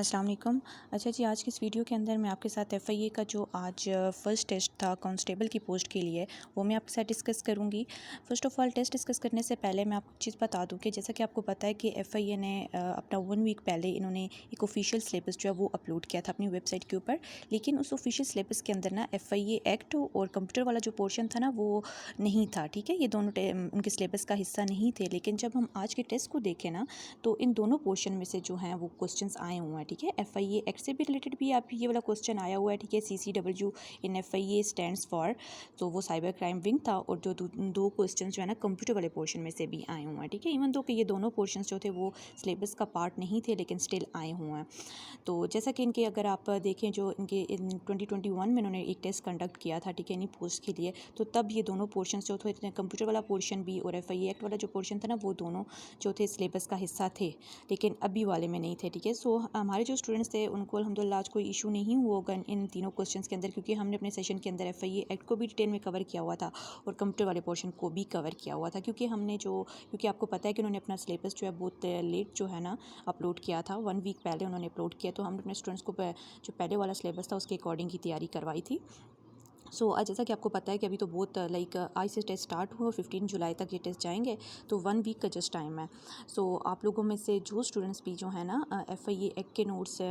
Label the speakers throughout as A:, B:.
A: अस्सलाम वालेकुम। अच्छा जी, आज की इस वीडियो के अंदर मैं आपके साथ एफआईए का जो आज फ़र्स्ट टेस्ट था कांस्टेबल की पोस्ट के लिए, वो मैं आपके साथ डिस्कस करूंगी। First of all test discuss करने से पहले मैं आपको चीज़ बता दूं कि जैसा कि आपको पता है कि एफआईए ने अपना 1 वीक पहले इन्होंने एक ऑफिशियल सिलेबस जो है वो अपलोड किया था अपनी वेबसाइट के ऊपर। लेकिन उस ऑफिशियल सिलेबस के अंदर ना एफआईए एक्ट और कंप्यूटर वाला जो पोर्शन था ना वो नहीं था। ठीक है, ये दोनों उनके सिलेबस का हिस्सा नहीं थे। लेकिन जब हम आज के टेस्ट को देखें ना, तो इन दोनों पोर्शन में से जो हैं वो क्वेश्चंस आए हुए हैं। ठीक है, एफआईए एक्ट से भी रिलेटेड भी आप ये वाला क्वेश्चन आया हुआ है। ठीक है, CCW in FIA stands for, तो वो साइबर क्राइम विंग था। और जो दो क्वेश्चन जो है ना कंप्यूटर वाले पोर्शन में से भी आए हुए हैं। ठीक है, इवन दो कि ये दोनों पोर्शन जो थे वो सिलेबस का पार्ट नहीं थे, लेकिन स्टिल आए हुए हैं। तो जैसा कि इनके अगर आप देखें, जो इनके 2021 में इन्होंने एक टेस्ट कंडक्ट किया था, ठीक है, इन्हीं पोस्ट के लिए, तो तब ये दोनों पोर्शन जो थे, कंप्यूटर वाला पोर्शन भी और एफआईए एक्ट वाला जो पोर्शन था ना, वो दोनों जो थे सिलेबस का हिस्सा थे, लेकिन अभी वाले में नहीं थे। ठीक है, सो हमारे जो स्टूडेंट्स थे उनको अल्हम्दुलिल्लाह आज कोई इशू नहीं हुआ होगा इन तीनों क्वेश्चंस के अंदर, क्योंकि हमने अपने सेशन के अंदर एफआईए एक्ट को भी डिटेल में कवर किया हुआ था और कंप्यूटर वाले पोर्शन को भी कवर किया हुआ था। क्योंकि आपको पता है कि उन्होंने अपना सिलेबस जो है बहुत लेट जो है ना अपलोड किया था, 1 वीक पहले उन्होंने अपलोड किया। तो हमने अपने स्टूडेंट्स को जो पहले वाला सिलेबस था उसके अकॉर्डिंग ही तैयारी करवाई थी। सो आज जैसा कि आपको पता है कि अभी तो बहुत आज से टेस्ट स्टार्ट हुआ, 15 जुलाई तक ये टेस्ट जाएंगे, तो 1 वीक का जस्ट टाइम है। सो आप लोगों में से जो स्टूडेंट्स भी जो है ना एफआईए एक्ट के नोट्स,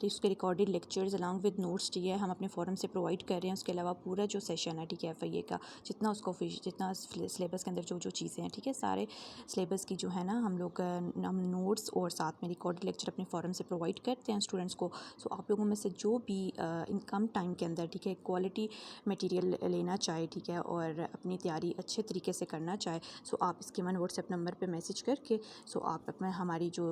A: उसके recorded lectures along with notes जो है हम अपने फोरम से प्रोवाइड कर रहे हैं। उसके अलावा पूरा जो सेशन है, ठीक है, एफआईए का जितना सिलेबस के अंदर जो जो चीज़ें हैं, ठीक है, सारे सिलेबस की जो है ना हम नोट्स और साथ में रिकॉर्डेड लेक्चर अपने फोरम से प्रोवाइड करते हैं स्टूडेंट्स को। सो आप लोगों में से जो भी इन कम टाइम के अंदर, ठीक है, क्वालिटी मटेरियल लेना चाहे, ठीक है, और अपनी तैयारी अच्छे तरीके से करना चाहे, सो आप इसके मन व्हाट्सएप नंबर पे मैसेज करके सो आप अपना हमारी जो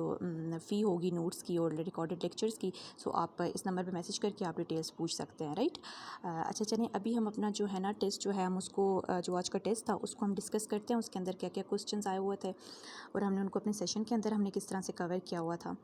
A: फ़ी होगी नोट्स की और रिकॉर्डेड लेक्चर्स की, सो आप इस नंबर पे मैसेज करके आप डिटेल्स पूछ सकते हैं, राइट। अच्छा चलिए, अभी हम अपना जो है ना टेस्ट जो है हम उसको जो आज का टेस्ट था उसको हम डिस्कस करते हैं। उसके अंदर क्या क्या क्वेश्चन आए हुए थे और हमने उनको अपने सेशन के अंदर हमने किस तरह से कवर किया हुआ था।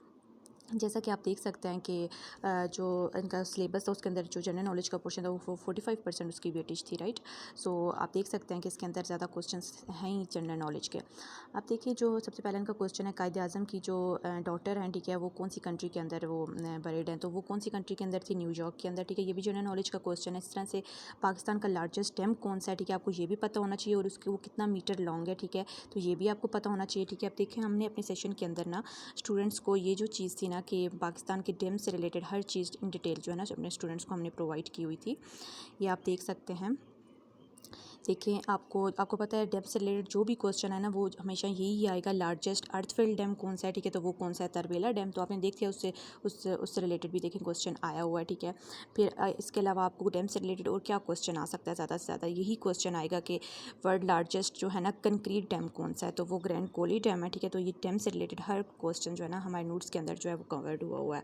A: जैसा कि आप देख सकते हैं कि जो इनका सिलेबस था उसके अंदर जो जनरल नॉलेज का पोर्शन था वो 45% उसकी वेटेज थी, राइट। सो आप देख सकते हैं कि इसके अंदर ज़्यादा क्वेश्चंस हैं ही जनरल नॉलेज के। आप देखिए, जो सबसे पहले इनका क्वेश्चन है, कायद आज़म की जो डॉटर हैं, ठीक है, वो कौन सी कंट्री के अंदर वो बरीड हैं, तो वो कौन सी कंट्री के अंदर थी, न्यूयॉर्क के अंदर। ठीक है, ये भी जनरल नॉलेज का क्वेश्चन है। इस तरह से पाकिस्तान का लार्जेस्ट डैम कौन सा है, ठीक है, आपको ये भी पता होना चाहिए, और उसके वो कितना मीटर लॉन्ग है, ठीक है, तो ये भी आपको पता होना चाहिए। ठीक है, आप देखें, हमने अपने सेशन के अंदर ना स्टूडेंट्स को ये जो चीज़ थी ना कि पाकिस्तान के डैम से related her cheese in detail जो है ना अपने स्टूडेंट्स को हमने प्रोवाइड की हुई थी। ये आप देख सकते हैं। देखिए, आपको पता है डैम से रिलेटेड जो भी क्वेश्चन है ना वो हमेशा यही आएगा, लार्जेस्ट अर्थफिल्ड डैम कौन सा है, ठीक है, तो वो कौन सा है, तरबेला डैम। तो आपने देख लिया, उससे रिलेटेड भी देखें क्वेश्चन आया हुआ है। ठीक है, फिर इसके अलावा आपको डैम से रिलेटेड और क्या क्वेश्चन आ सकता है, ज़्यादा से ज़्यादा यही क्वेश्चन आएगा कि वर्ल्ड लार्जेस्ट जो है ना कंक्रीट डैम कौन सा है, तो वो ग्रैंड कोली डैम है। ठीक है, तो ये डैम से रिलेटेड हर क्वेश्चन जो है ना हमारे नोट्स के अंदर जो है वो कवर्ड हुआ है।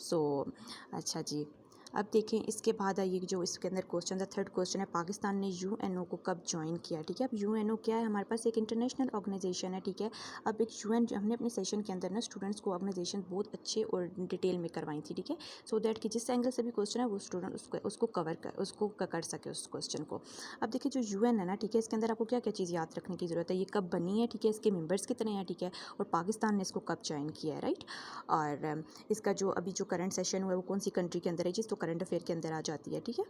A: सो अच्छा जी, अब देखें, इसके बाद आइए जो इसके अंदर क्वेश्चन है, थर्ड क्वेश्चन है, पाकिस्तान ने यूएनओ को कब ज्वाइन किया। ठीक है, अब यूएनओ क्या है, हमारे पास एक इंटरनेशनल ऑर्गेनाइजेशन है। ठीक है, अब एक यूएन हमने अपने सेशन के अंदर ना स्टूडेंट्स को ऑर्गेनाइजेशन बहुत अच्छे और डिटेल में करवाई थी। ठीक है, सो दैट कि जिस एंगल से भी क्वेश्चन है वो स्टूडेंट उसको कर सके उस क्वेश्चन को। अब देखिए, जो यूएन है ना, ठीक है, इसके अंदर आपको क्या क्या चीज़ याद रखने की ज़रूरत है, ये कब बनी है, ठीक है, इसके मेम्बर्स कितने हैं, ठीक है, और पाकिस्तान ने इसको कब ज्वाइन किया है, राइट। और इसका जो अभी जो करंट सेशन हुआ है वो कौन सी कंट्री के अंदर है, जिस तो करंट अफेयर के अंदर आ जाती है। ठीक है,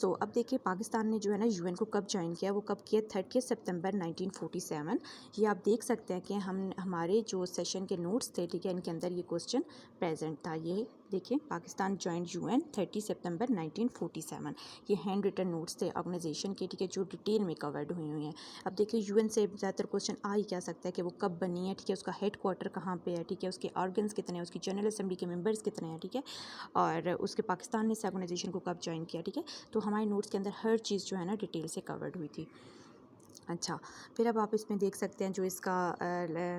A: सो अब देखिए, पाकिस्तान ने जो है ना यूएन को कब ज्वाइन किया, वो कब किया, 30 सितंबर 1947। ये आप देख सकते हैं कि हमारे जो सेशन के नोट्स थे, ठीक है, इनके अंदर ये क्वेश्चन प्रेजेंट था। ये देखिए, पाकिस्तान ज्वाइन यूएन 30 सितंबर 1947। ये हैंड रिटन नोट्स थे ऑर्गेनाइजेशन के, ठीक है, जो डिटेल में कवर्ड हुई हैं। अब देखिए, यूएन से ज़्यादातर क्वेश्चन आ ही क्या सकता है कि वो कब बनी है, ठीक है, उसका हेड क्वार्टर कहाँ पे है, ठीक है, उसके ऑर्गन्स कितने हैं, उसकी जनरल असेंबली के मेंबर्स कितने हैं, ठीक है, और उसके पाकिस्तान ने इस ऑर्गेनाइजेशन को कब ज्वाइन किया। ठीक है, तो हमारे नोट्स के अंदर हर चीज़ जो है ना डिटेल से कवर्ड हुई थी। अच्छा, फिर अब आप इसमें देख सकते हैं जो इसका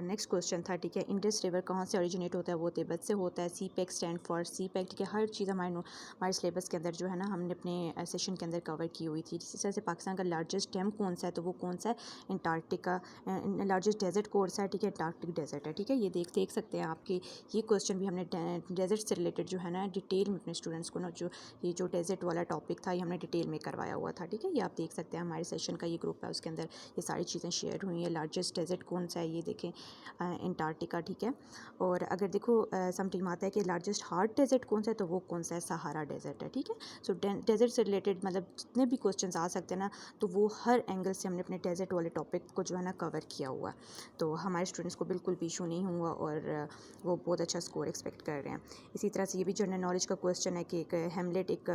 A: नेक्स्ट क्वेश्चन था, ठीक है, इंडस रिवर कहाँ से ओरिजिनेट होता है, वो तिब्बत से होता है। C pack stand for C pack, ठीक है, हर चीज़ हमारे सिलेबस के अंदर जो है ना हमने अपने सेशन के अंदर कवर की हुई थी। जिस तरह से पाकिस्तान का लार्जेस्ट डैम कौन सा है, तो वो कौन सा है, अंटार्कटिका। लार्जेस्ट डेजर्ट कौन सा है, ठीक है, अंटार्कटिक डेजर्ट है। ठीक है, ये देख सकते हैं आपके ये क्वेश्चन भी हमने डेजर्ट से रिलेटेड जो है ना डिटेल में अपने स्टूडेंट्स को ना जो डेजर्ट वाला टॉपिक था ये हमने डिटेल में करवाया हुआ था। ठीक है, ये आप देख सकते हैं हमारे सेशन का ये ग्रुप है, उसके अंदर ये सारी चीज़ें शेयर हुई हैं। लार्जेस्ट डेजर्ट कौन सा है, ये देखें अंटार्कटिका, ठीक है। और अगर देखो सम टाइम आता है कि लार्जेस्ट हार्ड डेजर्ट कौन सा है, तो वो कौन सा है, सहारा डेजर्ट है, ठीक है। सो डेजर्ट से रिलेटेड मतलब जितने भी क्वेश्चंस आ सकते हैं ना, तो वो हर एंगल से हमने अपने डेजर्ट वाले टॉपिक को जो है ना कवर किया हुआ है। तो हमारे स्टूडेंट्स को बिल्कुल भी इशू नहीं हुआ और वो बहुत अच्छा स्कोर एक्सपेक्ट कर रहे हैं। इसी तरह से ये भी जनरल नॉलेज का क्वेश्चन है कि एक हेमलेट एक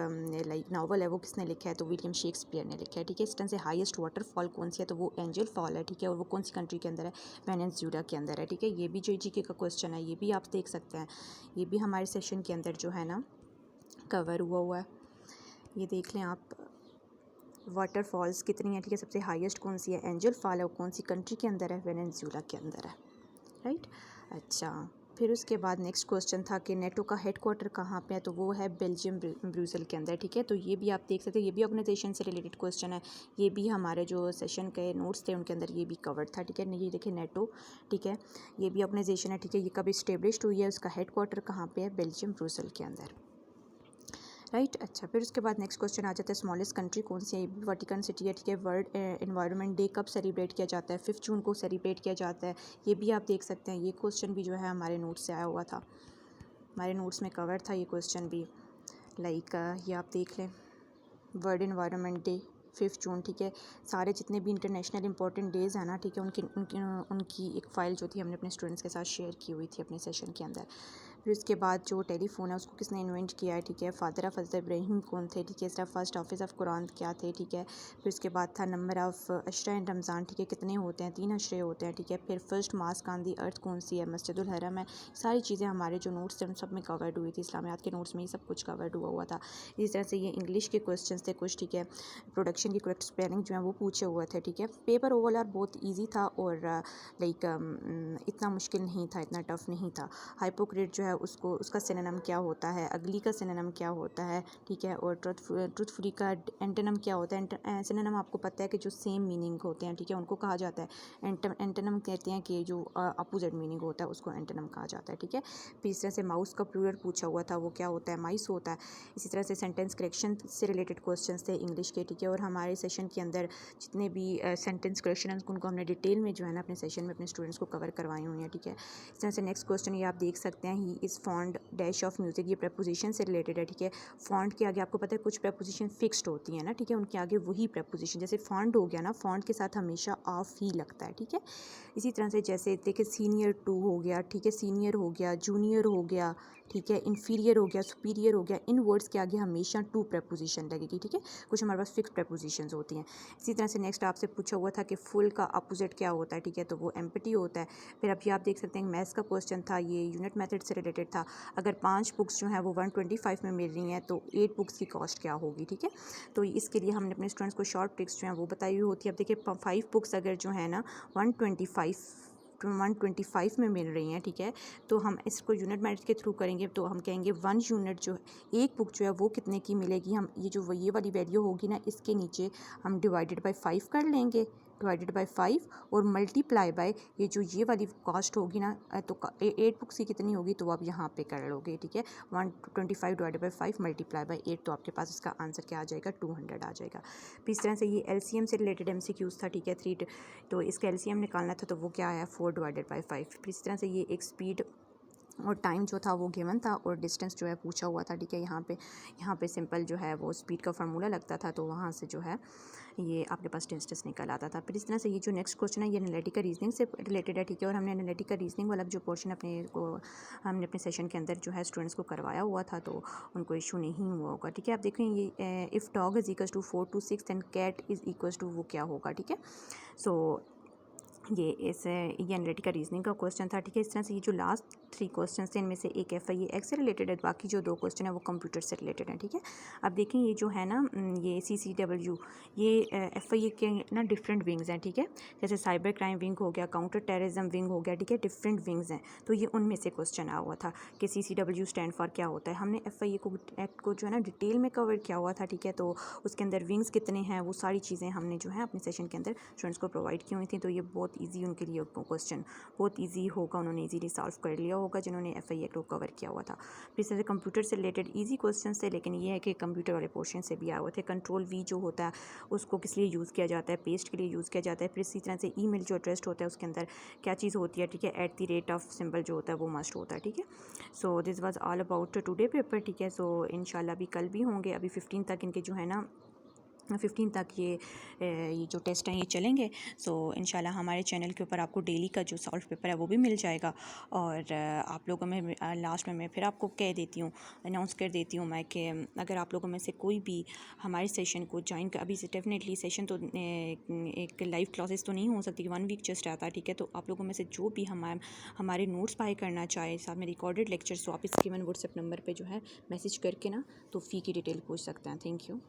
A: लाइक नावल है, वो किसने लिखा है, तो विलियम शेक्सपियर ने लिखा है, ठीक है। इस तरह से हाईएस्ट वाटरफॉल कौन सी है, तो वो एंजल फॉल है, ठीक है। और वो कौन सी कंट्री के अंदर है, वेनेजुएला के अंदर है, ठीक है। ये भी जो जीके का क्वेश्चन है, ये भी आप देख सकते हैं, ये भी हमारे सेशन के अंदर जो है ना कवर हुआ है। ये देख लें आप, वाटरफॉल्स कितनी है, ठीक है। सबसे हाईएस्ट कौन सी है, एंजल फॉल है, वो कौन सी कंट्री के अंदर है, वेनेजुएला के अंदर है, राइट। अच्छा, फिर उसके बाद नेक्स्ट क्वेश्चन था कि नेटो का हेडक्वार्टर कहाँ पे है, तो वो है बेल्जियम ब्रुसेल के अंदर, ठीक है। तो ये भी आप देख सकते हैं, ये भी ऑर्गेनाइजेशन से रिलेटेड क्वेश्चन है। ये भी हमारे जो सेशन के नोट्स थे उनके अंदर ये भी कवर्ड था, ठीक है। ये देखिए नेटो, ठीक है, ये भी ऑर्गेनाइजेशन है, ठीक है। ये कब इस्टेब्लिश्ड हुई है, उसका हेडक्वार्टर कहाँ पे है, बेल्जियम ब्रुसेल के अंदर, राइट। अच्छा, फिर उसके बाद नेक्स्ट क्वेश्चन आ जाता है, स्मॉलेस्ट कंट्री कौन सी है, वाटिकन सिटी है, ठीक है। वर्ल्ड एनवायरनमेंट डे कब सेलिब्रेट किया जाता है, 5 जून को सेलिब्रेट किया जाता है। ये भी आप देख सकते हैं, ये क्वेश्चन भी जो है हमारे नोट्स से आया हुआ था, हमारे नोट्स में कवर था ये क्वेश्चन भी। लाइक ये आप देख लें, वर्ल्ड एनवायरनमेंट डे 5 जून, ठीक है। सारे जितने भी इंटरनेशनल इंपॉर्टेंट डेज़ हैं ना, ठीक है, उनकी एक फ़ाइल जो थी हमने अपने स्टूडेंट्स के साथ शेयर की हुई थी अपने सेशन के अंदर। फिर उसके बाद जो टेलीफोन है उसको किसने इन्वेंट किया है, ठीक है। फादर ऑफ हज़रत इब्राहीम कौन थे, ठीक है। इसका फर्स्ट ऑफिस ऑफ कुरान क्या थे, ठीक है। फिर उसके बाद था नंबर ऑफ़ अशरा इन रमज़ान, ठीक है, कितने होते हैं, 3 अशरे होते हैं, ठीक है। फिर फर्स्ट मास्क ऑन दी अर्थ कौन सी है, मस्जिदुल हरम है। सारी चीज़ें हमारे जो नोट्स थे उन सब में कवर्ड हुई थी, इस्लामियात के नोट्स में ये सब कुछ कवर्ड हुआ था। इसी तरह से ये इंग्लिश के क्वेश्चन थे कुछ, ठीक है। प्रोडक्शन की करेक्ट स्पेलिंग जो है वो पूछे हुए थे, ठीक है। पेपर ओवरऑल बहुत ईजी था और लाइक इतना मुश्किल नहीं था, इतना टफ नहीं था। हाइपोक्रेट जो है उसका सिनोनिम क्या होता है, अगली का सिनोनिम क्या होता है, ठीक है। और ट्रूथफुली का एंटोनिम क्या होता है। सिनोनिम आपको पता है कि जो सेम मीनिंग होते हैं, ठीक है, उनको कहा जाता है एंटोनिम कहते हैं कि जो अपोजिट मीनिंग होता है उसको एंटोनिम कहा जाता है, ठीक है। फिर इस तरह से माउस का प्लूरल पूछा हुआ था, वो क्या होता है, माइस होता है। इसी तरह से सेंटेंस करेक्शन से रिलेटेड क्वेश्चंस थे इंग्लिश के, ठीक है। और हमारे सेशन के अंदर जितने भी सेंटेंस करेक्शन हैं उनको हमने डिटेल में जो है ना अपने सेशन में अपने स्टूडेंट्स को कवर करवाई हुई हैं, ठीक है। इस तरह से नेक्स्ट क्वेश्चन ये आप देख सकते हैं, he is fond dash of music, ये प्रपोजिशन से रिलेटेड है, ठीक है। फॉन्ड के आगे आपको पता है कुछ प्रपोजिशन फिक्स्ड होती हैं ना, ठीक है, उनके आगे वही प्रपोजिशन, जैसे फॉन्ड हो गया ना, फॉन्ड के साथ हमेशा ऑफ ही लगता है, ठीक है। इसी तरह से जैसे देखिए सीनियर टू हो गया, ठीक है, सीनियर हो गया, जूनियर हो गया, ठीक है, इन्फीरियर हो गया, सुपीरियर हो गया, इन वर्ड्स के आगे हमेशा टू प्रपोजिशन लगेगी, ठीक है। कुछ हमारे पास फिक्स प्रपोजिशंस होती हैं। इसी तरह से नेक्स्ट आपसे पूछा हुआ था कि फुल का अपोजिट क्या होता है, ठीक है, तो वो एम्प्टी होता है। फिर अभी आप देख सकते हैं मैथ्स का क्वेश्चन था, ये यूनिट मेथड से रिलेटेड था। अगर 5 बुक्स जो हैं वो 125 में मिल रही हैं तो 8 बुक्स की कॉस्ट क्या होगी, ठीक है। तो इसके लिए हमने अपने स्टूडेंट्स को शॉर्ट ट्रिक्स जो हैं वो बताई हुई होती है। अब देखिए 5 बुक्स अगर जो है ना 125 में मिल रही हैं, ठीक है, तो हम इसको यूनिट मेथड के थ्रू करेंगे तो हम कहेंगे 1 यूनिट जो एक बुक जो है वो कितने की मिलेगी, हम ये वाली वैल्यू होगी ना, इसके नीचे हम डिवाइडेड बाय 5 कर लेंगे, डिवाइडेड बाय 5 और मल्टीप्लाई बाय ये वाली कॉस्ट होगी ना, तो 8 बुक्स की कितनी होगी तो आप यहाँ पे कर लोगे, ठीक है। 125 डिवाइडेड बाय 5 मल्टीप्लाई बाय 8, तो आपके पास इसका आंसर क्या आ जाएगा, 200 आ जाएगा। फिर इस तरह से ये एलसीएम से रिलेटेड एमसीक्यूज था, ठीक है, 3, तो इसका एलसीएम निकालना था तो वो क्या आया, 4 डिवाइडेड बाय 5। फिर इस तरह से ये एक स्पीड और टाइम जो था वो गिवन था और डिस्टेंस जो है पूछा हुआ था, ठीक है। यहाँ पे सिंपल जो है वो स्पीड का फार्मूला लगता था, तो वहाँ से जो है ये आपके पास डिस्टेंस निकल आता था। फिर इस तरह से ये जो नेक्स्ट क्वेश्चन है ये एनालिटिकल रीजनिंग से रिलेटेड है, ठीक है। और हमने एनालिटिकल रीजनिंग वाला जो पोर्शन हमने अपने सेशन के अंदर जो है स्टूडेंट्स को करवाया हुआ था, तो उनको इशू नहीं हुआ होगा, ठीक है। आप देखें ये if dog is equals to 4 to 6 and cat is equals to वो क्या होगा, ठीक है। सो ये एनालिटिकल रीजनिंग का क्वेश्चन था, ठीक है। इस तरह से ये जो लास्ट 3 क्वेश्चन थे इनमें से एक FIA से रिलेटेड है, बाकी जो 2 क्वेश्चन है वो कंप्यूटर से रिलेटेड है, ठीक है। अब देखें ये जो है ना ये CCW, ये FIA के ना डिफरेंट विंग्स हैं, ठीक है। जैसे साइबर क्राइम विंग हो गया, काउंटर टेररिज्म विंग हो गया, ठीक है, डिफरेंट विंग्स हैं। तो ये उनमें से क्वेश्चन आया हुआ था कि CCW स्टैंड फॉर क्या होता है। हमने FIA को जो है ना डिटेल में कवर किया हुआ था, ठीक है। तो उसके अंदर विंग्स कितने हैं वो सारी चीज़ें हमने जो है अपने सेशन के अंदर स्टूडेंट्स को प्रोवाइड की हुई थी। तो ये बहुत ईजी उनके लिए क्वेश्चन बहुत ईजी होगा, उन्होंने ईजीली सॉल्व कर लिया होगा जिन्होंने FIA को कवर किया हुआ था। फिर इस तरह से कंप्यूटर से रिलेटेड ईजी क्वेश्चन थे, लेकिन ये है कि कंप्यूटर वाले पोर्शन से भी आए हुए थे। कंट्रोल V जो होता है उसको किस लिए यूज़ किया जाता है, पेस्ट के लिए यूज़ किया जाता है। फिर इसी तरह से ईमेल जो एड्रेस होता है उसके अंदर क्या चीज़ होती है, ठीक है, @ सिंबल जो होता है वो मस्ट होता है, ठीक है। So this was all about today paper, ठीक है। सो इंशाल्लाह अभी कल भी होंगे, अभी 15 तक इनके जो है ना 15 तक ये जो टेस्ट हैं ये चलेंगे। सो इंशाल्लाह हमारे चैनल के ऊपर आपको डेली का जो सॉल्व पेपर है वो भी मिल जाएगा। और आप लोगों में लास्ट में मैं फिर आपको कह देती हूँ, अनाउंस कर देती हूँ मैं कि अगर आप लोगों में से कोई भी हमारे सेशन को ज्वाइन कर, अभी से डेफिनेटली सेशन तो एक लाइव क्लासेस तो नहीं हो सकती, 1 वीक जस्ट रहता है, ठीक है। तो आप लोगों में से जो भी हमारे नोट्स बाय करना चाहे साथ में रिकॉर्डेड लेक्चर्स, तो आप इस गिवन व्हाट्सएप नंबर पर जो है मैसेज करके ना तो फ़ी की डिटेल पूछ सकते हैं। Thank you.